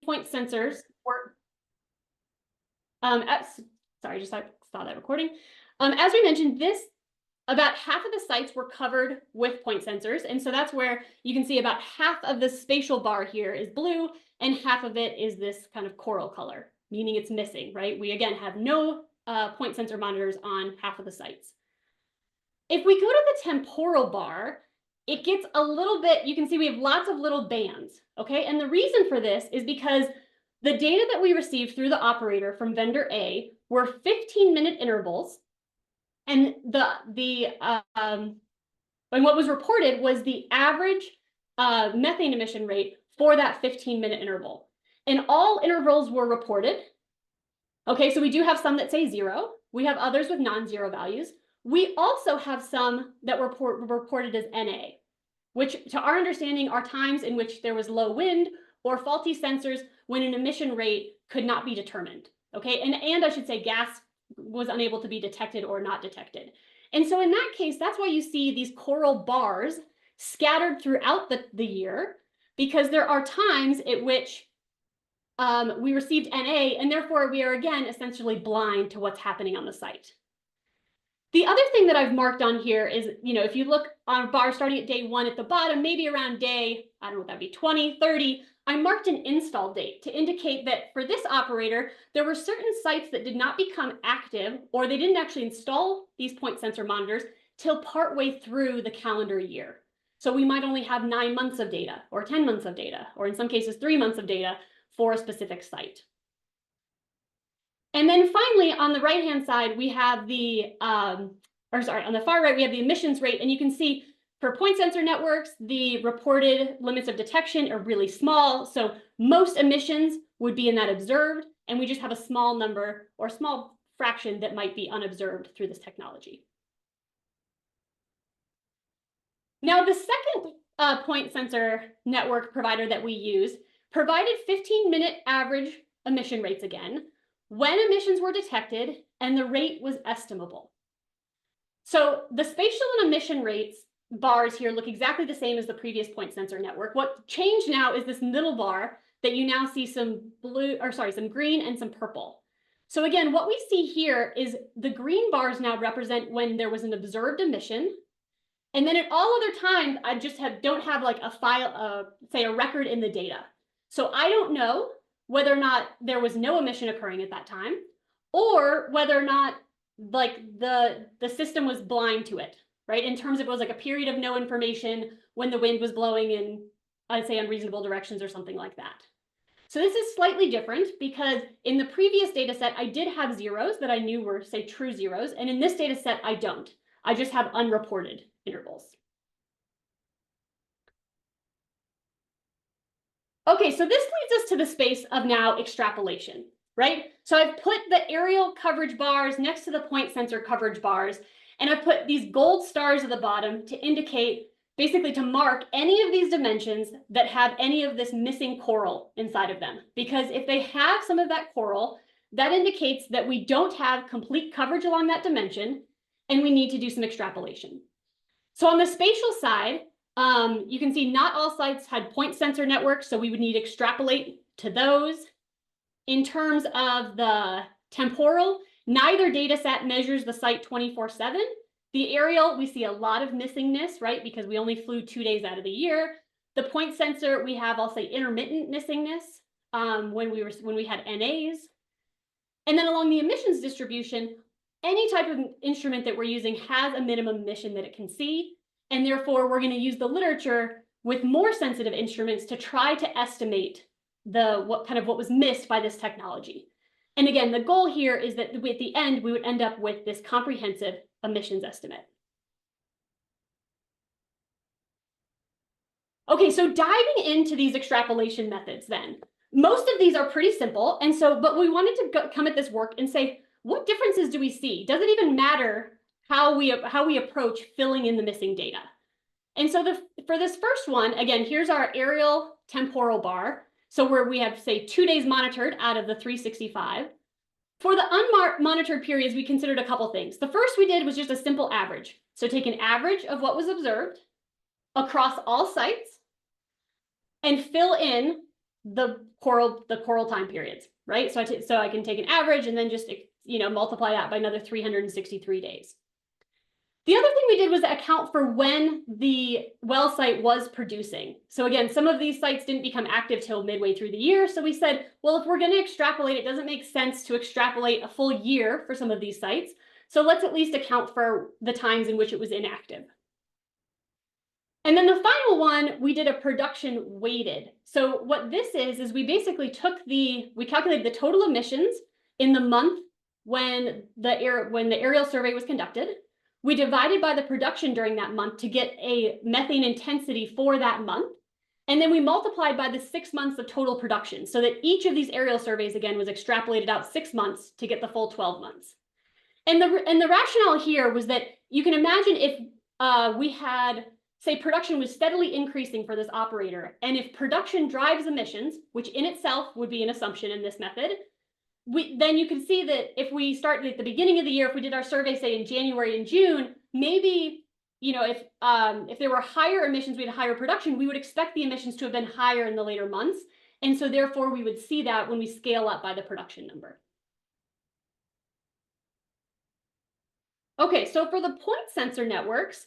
point sensors were, sorry, just saw that recording. As we mentioned, about half of the sites were covered with point sensors. And so that's where you can see about half of the spatial bar here is blue and half of it is this kind of coral color, meaning it's missing, right? We again have no point sensor monitors on half of the sites. If we go to the temporal bar, it gets a little bit, you can see we have lots of little bands, okay? And the reason for this is because the data that we received through the operator from vendor A were 15-minute intervals. And and what was reported was the average methane emission rate for that 15-minute interval. And all intervals were reported. Okay, so we do have some that say 0. We have others with non-zero values. We also have some that were reported as NA, which to our understanding are times in which there was low wind or faulty sensors when an emission rate could not be determined. Okay, and I should say gas was unable to be detected or not detected. And so in that case, that's why you see these coral bars scattered throughout the year, because there are times at which we received NA, and therefore we are again essentially blind to what's happening on the site. The other thing that I've marked on here is, if you look on a bar starting at day 1 at the bottom, maybe around day, I don't know what that'd be, 20, 30, I marked an install date to indicate that for this operator, there were certain sites that did not become active, or they didn't actually install these point sensor monitors till partway through the calendar year. So we might only have 9 months of data, or 10 months of data, or in some cases 3 months of data for a specific site. And then finally, on the right-hand side, we have on the far right, we have the emissions rate. And you can see for point sensor networks, the reported limits of detection are really small. So most emissions would be in that observed, and we just have a small number or small fraction that might be unobserved through this technology. Now, the second point sensor network provider that we use provided 15-minute average emission rates again, when emissions were detected, and the rate was estimable. So the spatial and emission rates bars here look exactly the same as the previous point sensor network. What changed now is this middle bar that you now see some green and some purple. So again, what we see here is the green bars now represent when there was an observed emission. And then at all other times, I just don't have like a file, say a record in the data. So I don't know whether or not there was no emission occurring at that time, or whether or not like the system was blind to it, right? In terms of it was like a period of no information when the wind was blowing in, I'd say, unreasonable directions or something like that. So this is slightly different because in the previous data set, I did have zeros that I knew were, say, true zeros. And in this data set, I don't. I just have unreported intervals. Okay, so this leads us to the space of now extrapolation, right? So I've put the aerial coverage bars next to the point sensor coverage bars, and I've put these gold stars at the bottom to indicate, basically to mark any of these dimensions that have any of this missing coral inside of them. Because if they have some of that coral, that indicates that we don't have complete coverage along that dimension, and we need to do some extrapolation. So on the spatial side, you can see not all sites had point sensor networks, so we would need to extrapolate to those. In terms of the temporal, neither data set measures the site 24/7. The aerial, we see a lot of missingness, right? Because we only flew 2 days out of the year. The point sensor, we have, I'll say, intermittent missingness when we had NAs. And then along the emissions distribution, any type of instrument that we're using has a minimum emission that it can see. And therefore, we're going to use the literature with more sensitive instruments to try to estimate what was missed by this technology. And again, the goal here is that at the end, we would end up with this comprehensive emissions estimate. Okay, so diving into these extrapolation methods then. Most of these are pretty simple. And so, but we wanted to come at this work and say, what differences do we see? Does it even matter how we approach filling in the missing data? And so for this first one, again, here's our aerial temporal bar. So where we have, say, 2 days monitored out of the 365. For the unmonitored periods, we considered a couple things. The first we did was just a simple average. So take an average of what was observed across all sites and fill in the coral time periods, right? So I can take an average and then just, multiply that by another 363 days. The other thing we did was account for when the well site was producing. So again, some of these sites didn't become active till midway through the year. So we said, well, if we're going to extrapolate, it doesn't make sense to extrapolate a full year for some of these sites. So let's at least account for the times in which it was inactive. And then the final one, we did a production weighted. So what this is we basically we calculated the total emissions in the month when the aerial survey was conducted. We divided by the production during that month to get a methane intensity for that month. And then we multiplied by the 6 months of total production so that each of these aerial surveys, again, was extrapolated out 6 months to get the full 12 months. And the rationale here was that you can imagine if we had, say, production was steadily increasing for this operator, and if production drives emissions, which in itself would be an assumption in this method, then you can see that if we start at the beginning of the year, if we did our survey, say in January and June, maybe, if there were higher emissions, we had higher production, we would expect the emissions to have been higher in the later months. And so therefore we would see that when we scale up by the production number. Okay, so for the point sensor networks,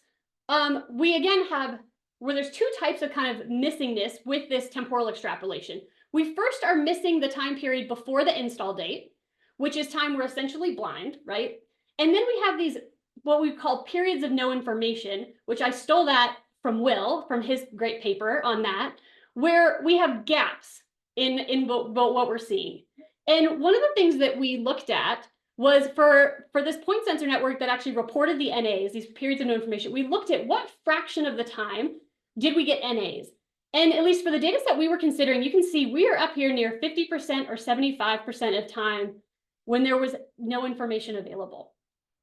we again have where there's two types of kind of missingness with this temporal extrapolation. We first are missing the time period before the install date, which is time we're essentially blind, right? And then we have these, what we call periods of no information, which I stole that from Will, from his great paper on that, where we have gaps in what we're seeing. And one of the things that we looked at was for this point sensor network that actually reported the NAs, these periods of no information, we looked at what fraction of the time did we get NAs. And at least for the data set we were considering, you can see we are up here near 50% or 75% of time when there was no information available.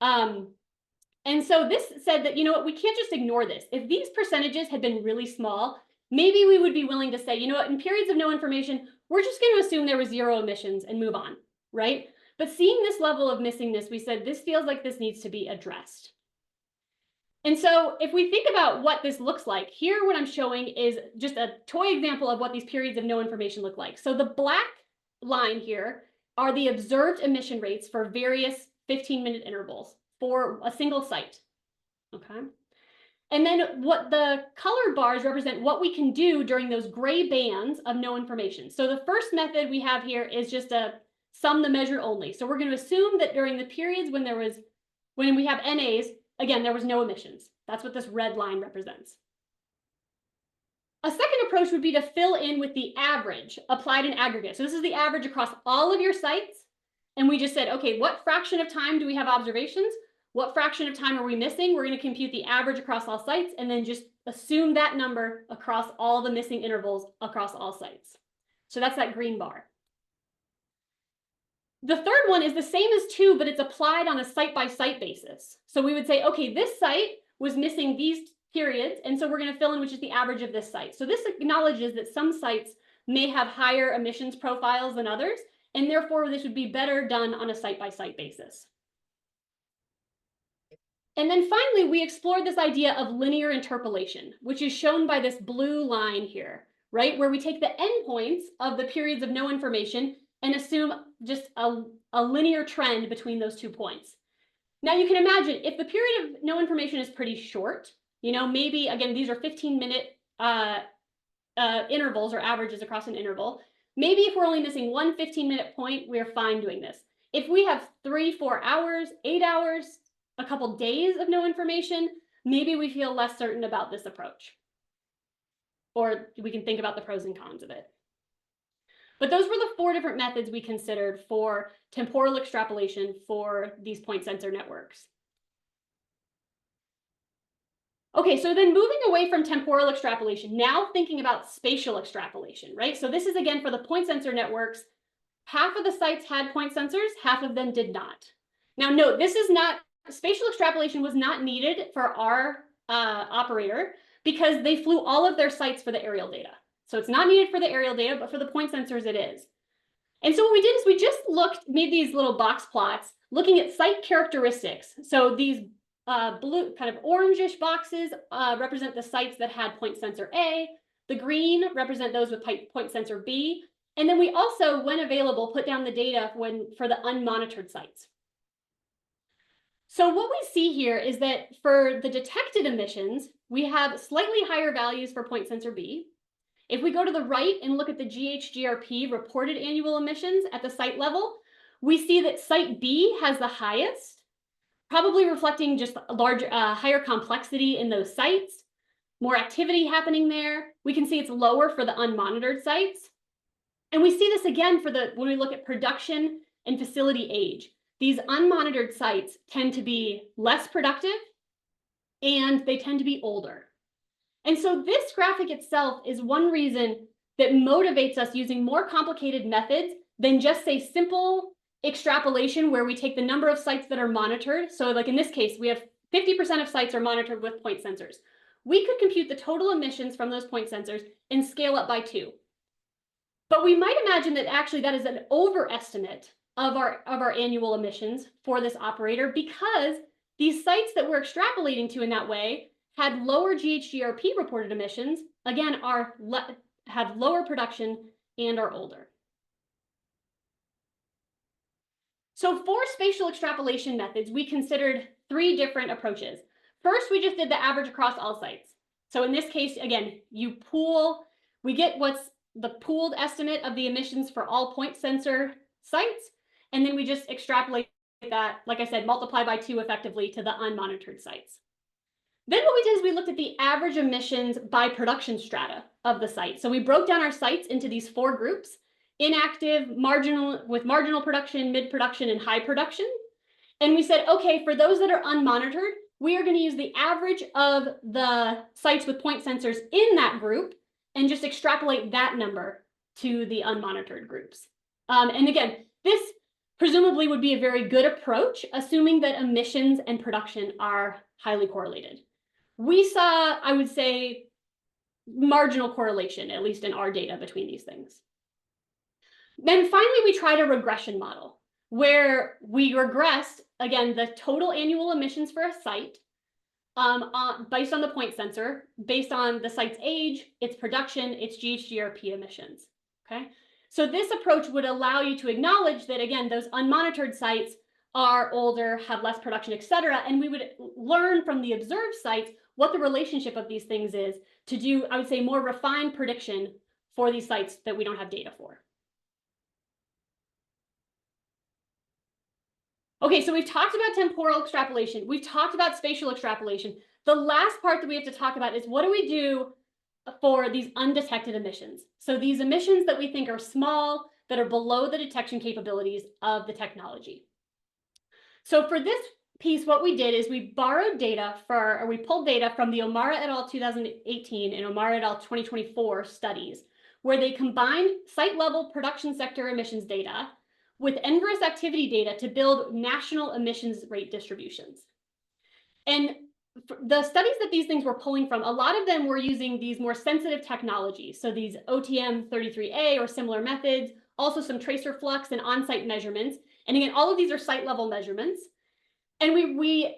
And so this said that, we can't just ignore this. If these percentages had been really small, maybe we would be willing to say, in periods of no information, we're just going to assume there was 0 emissions and move on, right? But seeing this level of missingness, we said this feels like this needs to be addressed. And so if we think about what this looks like, here what I'm showing is just a toy example of what these periods of no information look like. So the black line here are the observed emission rates for various 15-minute intervals for a single site, okay? And then what the colored bars represent what we can do during those gray bands of no information. So the first method we have here is just a sum the measure only. So we're going to assume that during the periods when we have NAs, again, there was no emissions. That's what this red line represents. A second approach would be to fill in with the average applied in aggregate. So this is the average across all of your sites. And we just said, okay, what fraction of time do we have observations? What fraction of time are we missing? We're going to compute the average across all sites and then just assume that number across all the missing intervals across all sites. So that's that green bar. The third one is the same as 2, but it's applied on a site-by-site basis. So we would say, okay, this site was missing these periods, and so we're going to fill in which is the average of this site. So this acknowledges that some sites may have higher emissions profiles than others, and therefore this would be better done on a site-by-site basis. And then finally, we explored this idea of linear interpolation, which is shown by this blue line here, right? Where we take the endpoints of the periods of no information and assume just a linear trend between those 2 points. Now you can imagine if the period of no information is pretty short, maybe, again, these are 15-minute intervals or averages across an interval. Maybe if we're only missing one 15-minute point, we're fine doing this. If we have 3, 4 hours, 8 hours, a couple days of no information, maybe we feel less certain about this approach. Or we can think about the pros and cons of it. But those were the 4 different methods we considered for temporal extrapolation for these point sensor networks. Okay, so then moving away from temporal extrapolation, now thinking about spatial extrapolation, right? So this is again for the point sensor networks. Half of the sites had point sensors, half of them did not. Now note, spatial extrapolation was not needed for our operator because they flew all of their sites for the aerial data. So it's not needed for the aerial data, but for the point sensors it is. And so what we did is we just made these little box plots looking at site characteristics. So these blue kind of orangish boxes represent the sites that had point sensor A. The green represent those with point sensor B. And then we also, when available, put down the data for the unmonitored sites. So what we see here is that for the detected emissions, we have slightly higher values for point sensor B. If we go to the right and look at the GHGRP reported annual emissions at the site level, we see that site B has the highest, probably reflecting just a higher complexity in those sites, more activity happening there. We can see it's lower for the unmonitored sites. And we see this again when we look at production and facility age. These unmonitored sites tend to be less productive and they tend to be older. And so this graphic itself is one reason that motivates us using more complicated methods than just say simple extrapolation where we take the number of sites that are monitored. So like in this case, we have 50% of sites are monitored with point sensors. We could compute the total emissions from those point sensors and scale up by 2. But we might imagine that actually that is an overestimate of our annual emissions for this operator because these sites that we're extrapolating to in that way had lower GHGRP reported emissions, again, have lower production and are older. So for spatial extrapolation methods, we considered 3 different approaches. First, we just did the average across all sites. So in this case, again, we get what's the pooled estimate of the emissions for all point sensor sites, and then we just extrapolate that, like I said, multiply by 2 effectively to the unmonitored sites. Then what we did is we looked at the average emissions by production strata of the site. So we broke down our sites into these 4 groups: inactive, with marginal production, mid-production, and high production. And we said, okay, for those that are unmonitored, we are going to use the average of the sites with point sensors in that group and just extrapolate that number to the unmonitored groups. And again, this presumably would be a very good approach, assuming that emissions and production are highly correlated. We saw, I would say, marginal correlation, at least in our data, between these things. Then finally, we tried a regression model where we regressed, again, the total annual emissions for a site based on the point sensor, based on the site's age, its production, its GHGRP emissions, okay? So this approach would allow you to acknowledge that, again, those unmonitored sites are older, have less production, et cetera, and we would learn from the observed sites what the relationship of these things is to do, I would say, more refined prediction for these sites that we don't have data for. Okay, so we've talked about temporal extrapolation. We've talked about spatial extrapolation. The last part that we have to talk about is what do we do for these undetected emissions? So these emissions that we think are small, that are below the detection capabilities of the technology. So for this piece, what we did is we pulled data from the O'Mara et al. 2018 and O'Mara et al. 2024 studies, where they combined site-level production sector emissions data with inverse activity data to build national emissions rate distributions. And the studies that these things were pulling from, a lot of them were using these more sensitive technologies. So these OTM 33A or similar methods, also some tracer flux and on-site measurements. And again, all of these are site-level measurements. And we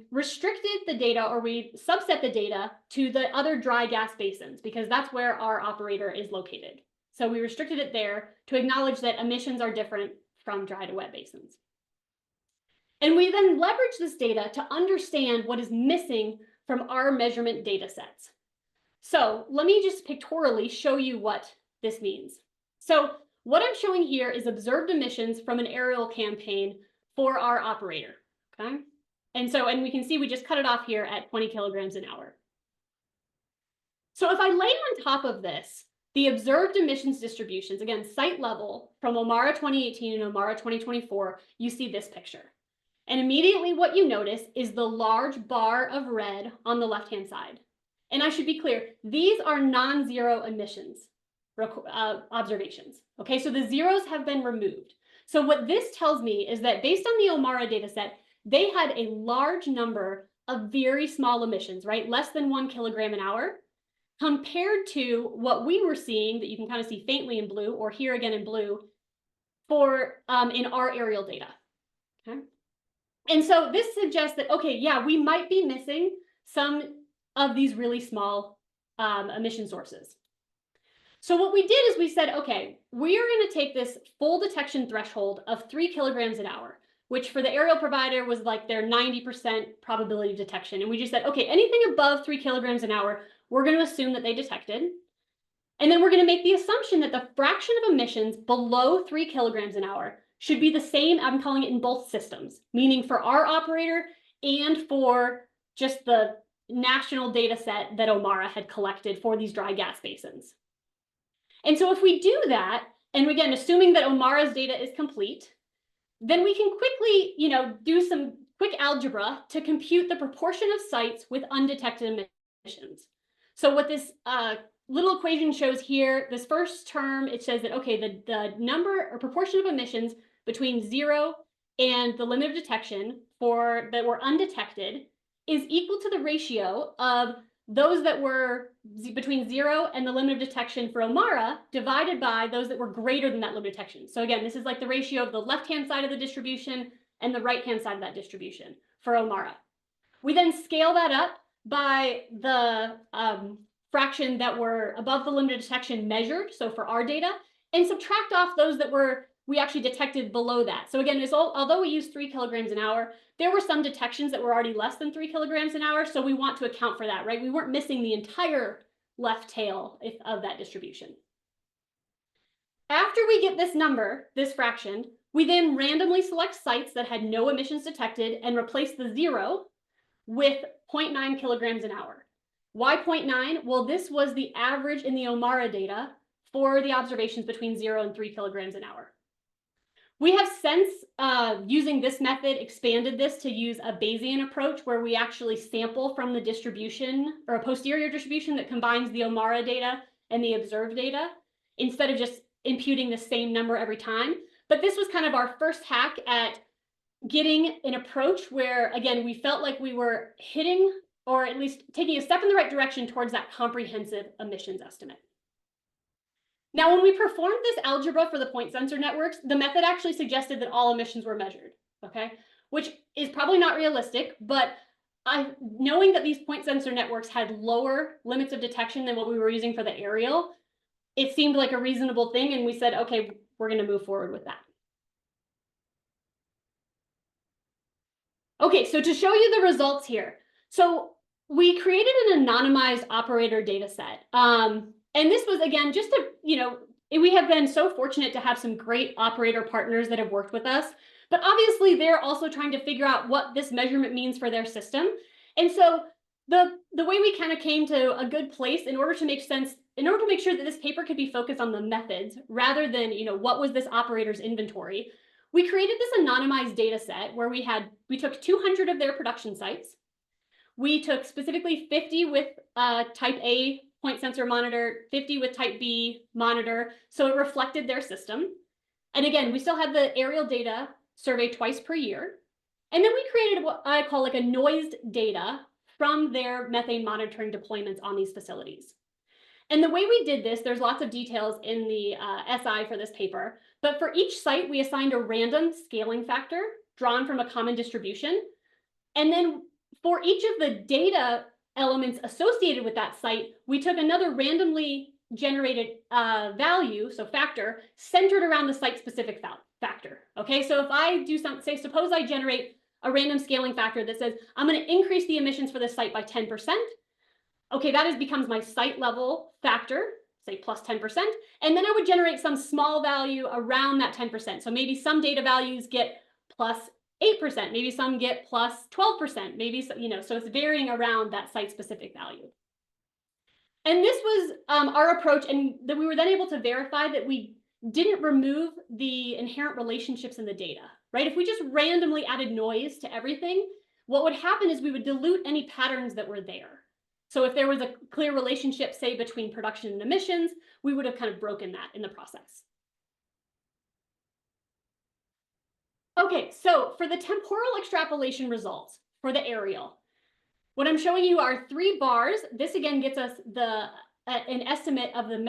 restricted the data, or we subset the data to the other dry gas basins, because that's where our operator is located. So we restricted it there to acknowledge that emissions are different from dry to wet basins. And we then leverage this data to understand what is missing from our measurement data sets. So let me just pictorially show you what this means. So what I'm showing here is observed emissions from an aerial campaign for our operator, okay? And we can see we just cut it off here at 20 kilograms an hour. So if I lay on top of this the observed emissions distributions, again, site level from O'Mara 2018 and O'Mara 2024, you see this picture. And immediately what you notice is the large bar of red on the left-hand side. And I should be clear, these are non-zero emissions observations. Okay, so the zeros have been removed. So what this tells me is that based on the O'Mara data set, they had a large number of very small emissions, right? Less than 1 kilogram an hour, compared to what we were seeing that you can kind of see faintly in blue, or here again in blue, for in our aerial data. Okay. And so this suggests that, okay, yeah, we might be missing some of these really small emission sources. So what we did is we said, okay, we are going to take this full detection threshold of 3 kilograms an hour, which for the aerial provider was like their 90% probability of detection. And we just said, okay, anything above 3 kilograms an hour, we're going to assume that they detected. And then we're going to make the assumption that the fraction of emissions below 3 kilograms an hour should be the same, I'm calling it in both systems, meaning for our operator and for just the national data set that OMARA had collected for these dry gas basins. And so if we do that, and again, assuming that OMARA's data is complete, then we can quickly, do some quick algebra to compute the proportion of sites with undetected emissions. So what this little equation shows here, this first term, it says that, okay, the number or proportion of emissions between 0 and the limit of detection that were undetected is equal to the ratio of those that were between 0 and the limit of detection for OMARA divided by those that were greater than that limit of detection. So again, this is like the ratio of the left-hand side of the distribution and the right-hand side of that distribution for OMARA. We then scale that up by the fraction that were above the limit of detection measured, so for our data, and subtract off those that we actually detected below that. So again, although we used 3 kilograms an hour, there were some detections that were already less than 3 kilograms an hour, so we want to account for that, right? We weren't missing the entire left tail of that distribution. After we get this number, this fraction, we then randomly select sites that had no emissions detected and replace the 0 with 0.9 kilograms an hour. Why 0.9? Well, this was the average in the OMARA data for the observations between 0 and 3 kilograms an hour. We have since, using this method, expanded this to use a Bayesian approach where we actually sample from the distribution or a posterior distribution that combines the OMARA data and the observed data instead of just imputing the same number every time. But this was kind of our first hack at getting an approach where, again, we felt like we were hitting or at least taking a step in the right direction towards that comprehensive emissions estimate. Now, when we performed this algebra for the point sensor networks, the method actually suggested that all emissions were measured, okay? Which is probably not realistic, but knowing that these point sensor networks had lower limits of detection than what we were using for the aerial, it seemed like a reasonable thing, and we said, okay, we're going to move forward with that. Okay, so to show you the results here, so we created an anonymized operator data set. And this was, again, just to, we have been so fortunate to have some great operator partners that have worked with us, but obviously they're also trying to figure out what this measurement means for their system. And so the way we kind of came to a good place in order to make sure that this paper could be focused on the methods rather than, what was this operator's inventory, we created this anonymized data set where we took 200 of their production sites. We took specifically 50 with type A point sensor monitor, 50 with type B monitor, so it reflected their system. And again, we still had the aerial data survey twice per year. And then we created what I call like a noised data from their methane monitoring deployments on these facilities. And the way we did this, there's lots of details in the SI for this paper, but for each site, we assigned a random scaling factor drawn from a common distribution. And then for each of the data elements associated with that site, we took another randomly generated value, so factor, centered around the site-specific factor. Okay, so if I do something, suppose I generate a random scaling factor that says, I'm going to increase the emissions for this site by 10%. Okay, that becomes my site level factor, say plus 10%. And then I would generate some small value around that 10%. So maybe some data values get plus 8%, maybe some get plus 12%, maybe, so it's varying around that site-specific value. And this was our approach, and that we were then able to verify that we didn't remove the inherent relationships in the data, right? If we just randomly added noise to everything, what would happen is we would dilute any patterns that were there. So if there was a clear relationship, say, between production and emissions, we would have kind of broken that in the process. Okay, so for the temporal extrapolation results for the aerial, what I'm showing you are 3 bars. This again gets us an estimate of the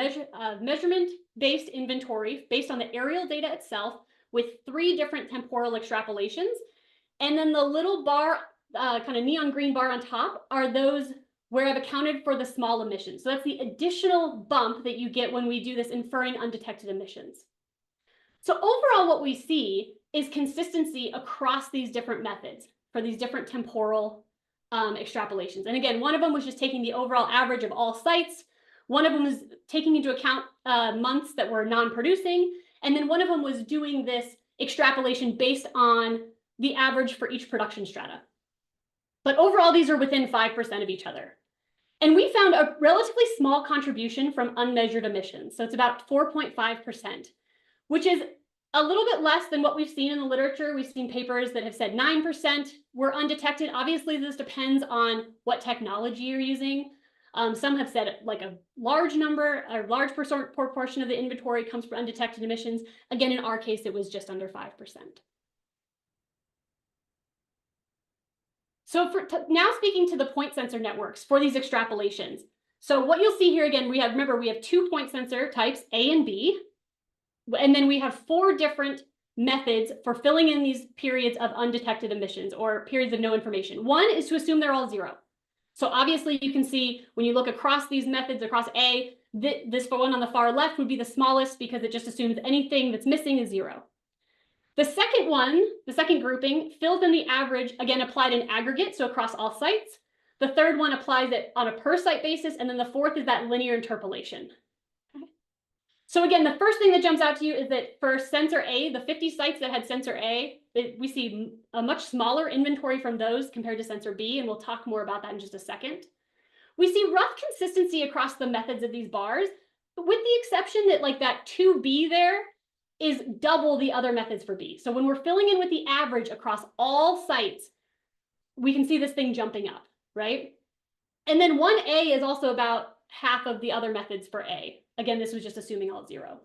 measurement-based inventory based on the aerial data itself with 3 different temporal extrapolations. And then the little bar, kind of neon green bar on top, are those where I've accounted for the small emissions. So that's the additional bump that you get when we do this inferring undetected emissions. So overall, what we see is consistency across these different methods for these different temporal extrapolations. And again, one of them was just taking the overall average of all sites. One of them was taking into account months that were non-producing. And then one of them was doing this extrapolation based on the average for each production strata. But overall, these are within 5% of each other. And we found a relatively small contribution from unmeasured emissions. So it's about 4.5%, which is a little bit less than what we've seen in the literature. We've seen papers that have said 9% were undetected. Obviously, this depends on what technology you're using. Some have said like a large number, a large proportion of the inventory comes from undetected emissions. Again, in our case, it was just under 5%. So now speaking to the point sensor networks for these extrapolations. So what you'll see here again, we have 2 point sensor types, A and B, and then we have 4 different methods for filling in these periods of undetected emissions or periods of no information. One is to assume they're all 0. So obviously you can see when you look across these methods across A, this one on the far left would be the smallest because it just assumes anything that's missing is 0. The second one, the second grouping, fills in the average, again, applied in aggregate, so across all sites. The third one applies it on a per site basis, and then the fourth is that linear interpolation. Okay. So again, the first thing that jumps out to you is that for sensor A, the 50 sites that had sensor A, we see a much smaller inventory from those compared to sensor B, and we'll talk more about that in just a second. We see rough consistency across the methods of these bars, with the exception that like that 2B there is double the other methods for B. So when we're filling in with the average across all sites, we can see this thing jumping up, right? And then 1A is also about half of the other methods for A. Again, this was just assuming all 0.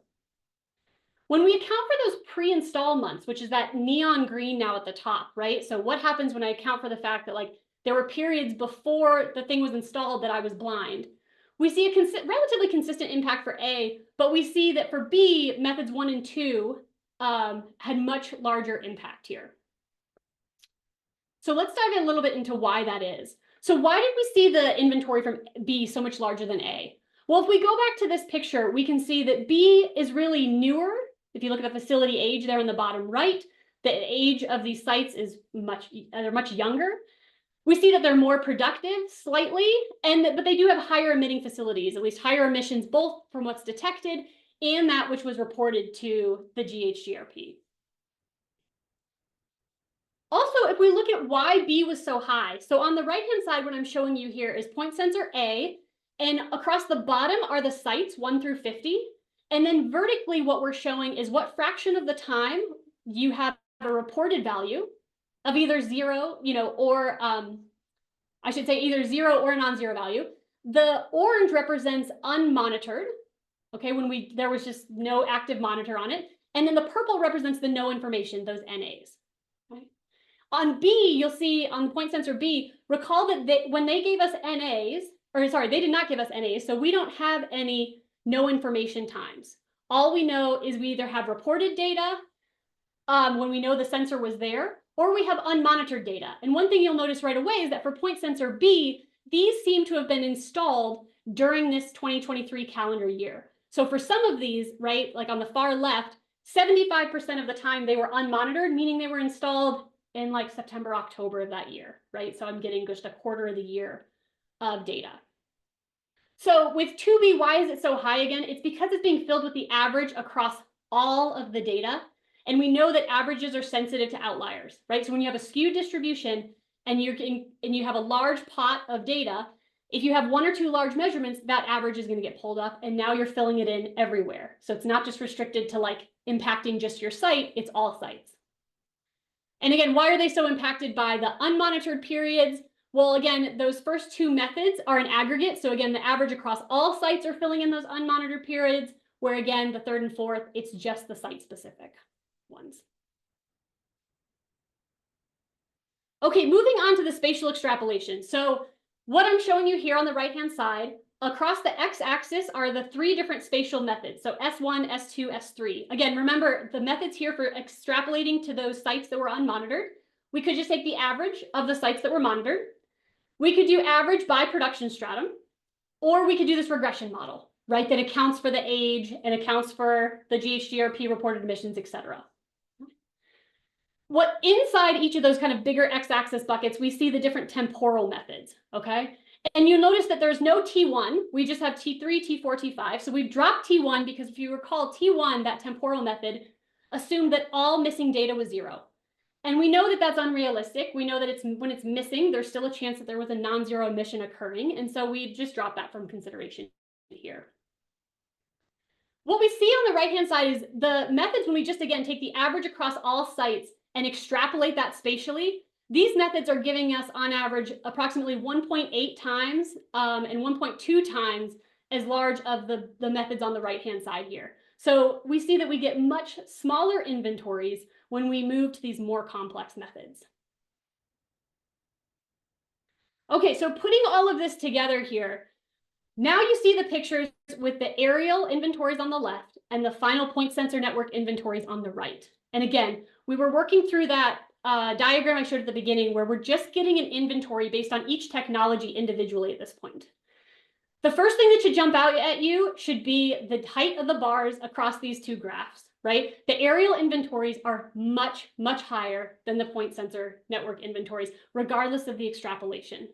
When we account for those pre-install months, which is that neon green now at the top, right? So what happens when I account for the fact that like there were periods before the thing was installed that I was blind? We see a relatively consistent impact for A, but we see that for B, methods 1 and 2 had much larger impact here. So let's dive in a little bit into why that is. So why did we see the inventory from B so much larger than A? Well, if we go back to this picture, we can see that B is really newer. If you look at the facility age there in the bottom right, the age of these sites is they're much younger. We see that they're more productive slightly, but they do have higher emitting facilities, at least higher emissions, both from what's detected and that which was reported to the GHGRP. Also, if we look at why B was so high, so on the right-hand side, what I'm showing you here is point sensor A, and across the bottom are the sites 1 through 50. And then vertically, what we're showing is what fraction of the time you have a reported value of either 0, or I should say either 0 or a non-zero value. The orange represents unmonitored, okay, when there was just no active monitor on it. And then the purple represents the no information, those NAs. Okay. On B, you'll see on the point sensor B, recall that when they gave us NAs, or sorry, they did not give us NAs, so we don't have any no information times. All we know is we either have reported data when we know the sensor was there, or we have unmonitored data. And one thing you'll notice right away is that for point sensor B, these seem to have been installed during this 2023 calendar year. So for some of these, right, like on the far left, 75% of the time they were unmonitored, meaning they were installed in like September, October of that year, right? So I'm getting just a quarter of the year of data. So with 2B, why is it so high again? It's because it's being filled with the average across all of the data. And we know that averages are sensitive to outliers, right? So when you have a skewed distribution and you have a large pot of data, if you have 1 or 2 large measurements, that average is going to get pulled up, and now you're filling it in everywhere. So it's not just restricted to like impacting just your site, it's all sites. And again, why are they so impacted by the unmonitored periods? Well, again, those first 2 methods are an aggregate. So again, the average across all sites are filling in those unmonitored periods, where again, the third and fourth, it's just the site-specific ones. Okay, moving on to the spatial extrapolation. So what I'm showing you here on the right-hand side, across the x-axis are the 3 different spatial methods. So S1, S2, S3. Again, remember the methods here for extrapolating to those sites that were unmonitored. We could just take the average of the sites that were monitored. We could do average by production stratum, or we could do this regression model, right, that accounts for the age and accounts for the GHGRP reported emissions, et cetera. What inside each of those kind of bigger x-axis buckets, we see the different temporal methods, okay? And you notice that there's no T1, we just have T3, T4, T5. So we've dropped T1 because if you recall, T1, that temporal method, assumed that all missing data was 0. And we know that that's unrealistic. We know that when it's missing, there's still a chance that there was a non-zero emission occurring. And so we just dropped that from consideration here. What we see on the right-hand side is the methods when we just, again, take the average across all sites and extrapolate that spatially. These methods are giving us, on average, approximately 1.8 times and 1.2 times as large of the methods on the right-hand side here. So we see that we get much smaller inventories when we move to these more complex methods. Okay, so putting all of this together here, now you see the pictures with the aerial inventories on the left and the final point sensor network inventories on the right. And again, we were working through that diagram I showed at the beginning where we're just getting an inventory based on each technology individually at this point. The first thing that should jump out at you should be the height of the bars across these two graphs, right? The aerial inventories are much, much higher than the point sensor network inventories, regardless of the extrapolation.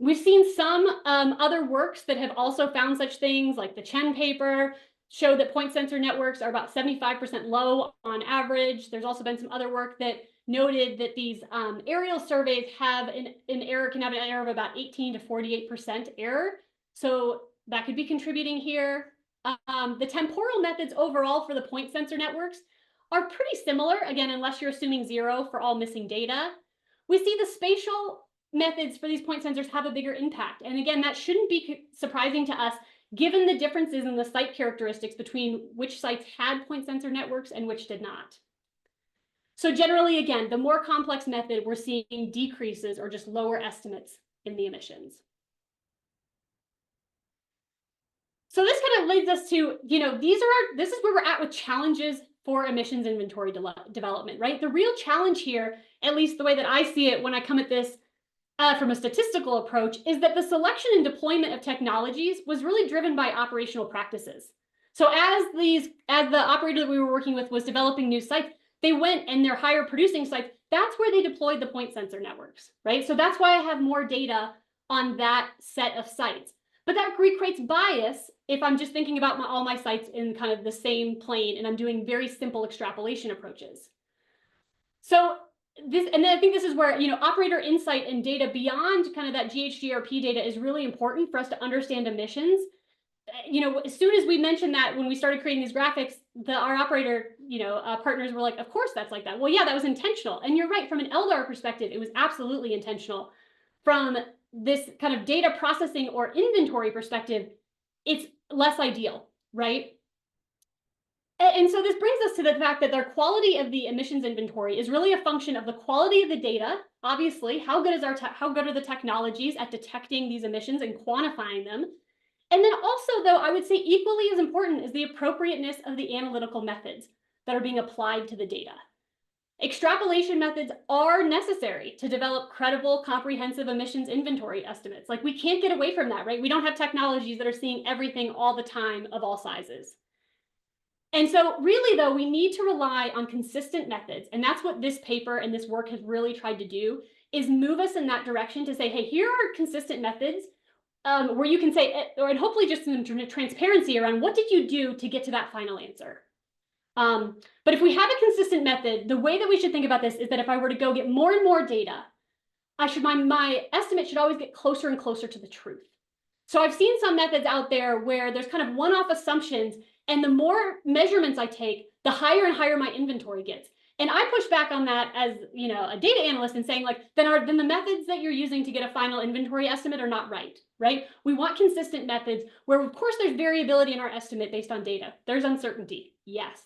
We've seen some other works that have also found such things, like the Chen paper showed that point sensor networks are about 75% low on average. There's also been some other work that noted that these aerial surveys have an error, can have an error of about 18 to 48% error. So that could be contributing here. The temporal methods overall for the point sensor networks are pretty similar, again, unless you're assuming 0 for all missing data. We see the spatial methods for these point sensors have a bigger impact. And again, that shouldn't be surprising to us, given the differences in the site characteristics between which sites had point sensor networks and which did not. So generally, again, the more complex method, we're seeing decreases or just lower estimates in the emissions. So this kind of leads us to, this is where we're at with challenges for emissions inventory development, right? The real challenge here, at least the way that I see it when I come at this from a statistical approach, is that the selection and deployment of technologies was really driven by operational practices. So as the operator that we were working with was developing new sites, they went and their higher producing sites, that's where they deployed the point sensor networks, right? So that's why I have more data on that set of sites. But that creates bias if I'm just thinking about all my sites in kind of the same plane and I'm doing very simple extrapolation approaches. So and I think this is where, operator insight and data beyond kind of that GHGRP data is really important for us to understand emissions. As soon as we mentioned that when we started creating these graphics, our operator, partners were like, of course that's like that. Well, yeah, that was intentional. And you're right, from an LDAR perspective, it was absolutely intentional. From this kind of data processing or inventory perspective, it's less ideal, right? And so this brings us to the fact that the quality of the emissions inventory is really a function of the quality of the data. Obviously, how good are the technologies at detecting these emissions and quantifying them? And then also, though, I would say equally as important is the appropriateness of the analytical methods that are being applied to the data. Extrapolation methods are necessary to develop credible, comprehensive emissions inventory estimates. Like, we can't get away from that, right? We don't have technologies that are seeing everything all the time of all sizes. And so really, though, we need to rely on consistent methods. And that's what this paper and this work has really tried to do, is move us in that direction to say, hey, here are consistent methods where you can say, and hopefully just some transparency around what did you do to get to that final answer. But if we have a consistent method, the way that we should think about this is that if I were to go get more and more data, my estimate should always get closer and closer to the truth. So I've seen some methods out there where there's kind of one-off assumptions, and the more measurements I take, the higher and higher my inventory gets. And I push back on that as, a data analyst and saying, like, then the methods that you're using to get a final inventory estimate are not right? We want consistent methods where, of course, there's variability in our estimate based on data. There's uncertainty, yes.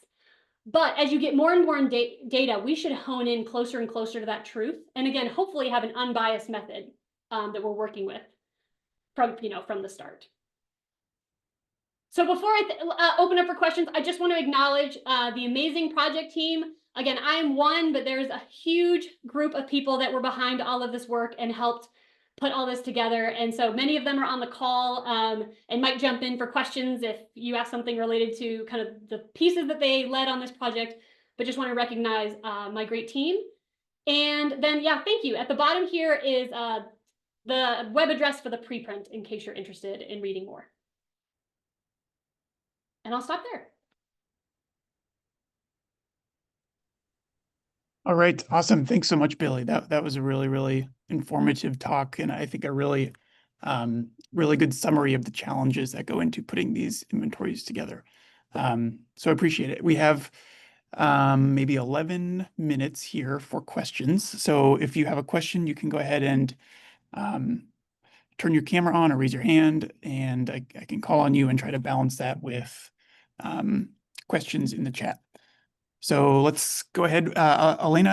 But as you get more and more in data, we should hone in closer and closer to that truth. And again, hopefully have an unbiased method that we're working with from the start. So before I open up for questions, I just want to acknowledge the amazing project team. Again, I am one, but there's a huge group of people that were behind all of this work and helped put all this together. And so many of them are on the call and might jump in for questions if you ask something related to kind of the pieces that they led on this project, but just want to recognize my great team. And then, yeah, thank you. At the bottom here is the web address for the preprint in case you're interested in reading more. And I'll stop there. All right, awesome. Thanks so much, Billy. That was a really, really informative talk, and I think a really, really good summary of the challenges that go into putting these inventories together. So I appreciate it. We have maybe 11 minutes here for questions. So if you have a question, you can go ahead and turn your camera on or raise your hand, and I can call on you and try to balance that with questions in the chat. So let's go ahead. Elena,